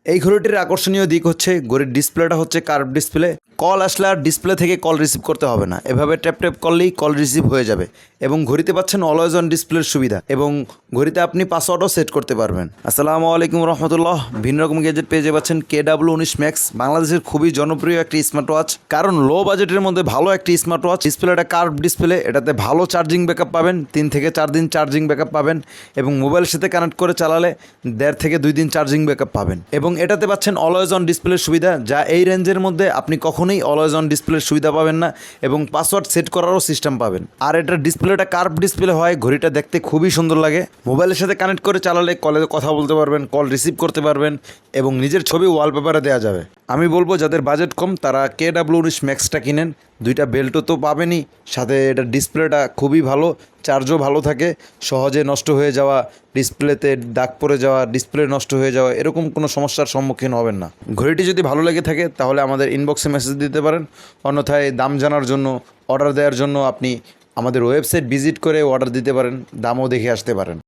এই ঘড়িটির আকর্ষণীয় দিক হচ্ছে ঘড়ির ডিসপ্লেটা হচ্ছে কার্ভ ডিসপ্লে। কল আসলে আর ডিসপ্লে থেকে কল রিসিভ করতে হবে না, এভাবে ট্যাপ ট্যাপ করলেই কল রিসিভ হয়ে যাবে। এবং ঘড়িতে পাচ্ছেন অলওয়েজ অন ডিসপ্লের সুবিধা, এবং ঘড়িতে আপনি পাসওয়ার্ডও সেট করতে পারবেন। আসসালামু আলাইকুম রহমতুল্লাহ। ভিন্ন রকম গ্যাজেট পেয়ে যাচ্ছেন KW19 ম্যাক্স, বাংলাদেশের খুবই জনপ্রিয় একটি স্মার্ট ওয়াচ। কারণ লো বাজেটের মধ্যে ভালো একটি স্মার্ট ওয়াচ। ডিসপ্লেটা কার্ভ ডিসপ্লে, এটাতে ভালো চার্জিং ব্যাকআপ পাবেন, 3 থেকে 4 দিন চার্জিং ব্যাকআপ পাবেন। এবং মোবাইলের সাথে কানেক্ট করে চালালে 1.5 থেকে 2 দিন চার্জিং ব্যাকআপ পাবেন। এবং এটাতে পাচ্ছেন অলওয়েজ অন ডিসপ্লের সুবিধা, যা এই রেঞ্জের মধ্যে আপনি কখনোই অলওয়েজ অন ডিসপ্লের সুবিধা পাবেন না। এবং পাসওয়ার্ড সেট করারও সিস্টেম পাবেন। আর এটার ডিসপ্লেটা কার্ভ ডিসপ্লে হয়, ঘড়িটা দেখতে খুবই সুন্দর লাগে। মোবাইলের সাথে কানেক্ট করে চালালে কলে কথা বলতে পারবেন, কল রিসিভ করতে পারবেন, এবং নিজের ছবি ওয়ালপেপারে দেওয়া যাবে। আমি বলবো যাদের বাজেট কম তারা KW19 ম্যাক্সটা কিনেন। 2টা বেল্টও তো পাবেনই, সাথে এটার ডিসপ্লেটা খুবই ভালো, চার্জও ভালো থাকে, সহজে নষ্ট হয়ে যাওয়া, ডিসপ্লেতে দাগ পড়ে যাওয়া, ডিসপ্লে নষ্ট হয়ে যাওয়া এরকম কোনো সমস্যার সম্মুখীন হবেন না। ঘড়িটি যদি ভালো লেগে থাকে তাহলে আমাদের ইনবক্সে মেসেজ দিতে পারেন, অন্যথায় দাম জানার জন্য, অর্ডার দেওয়ার জন্য আপনি আমাদের ওয়েবসাইট ভিজিট করে অর্ডার দিতে পারেন, দামও দেখে আসতে পারেন।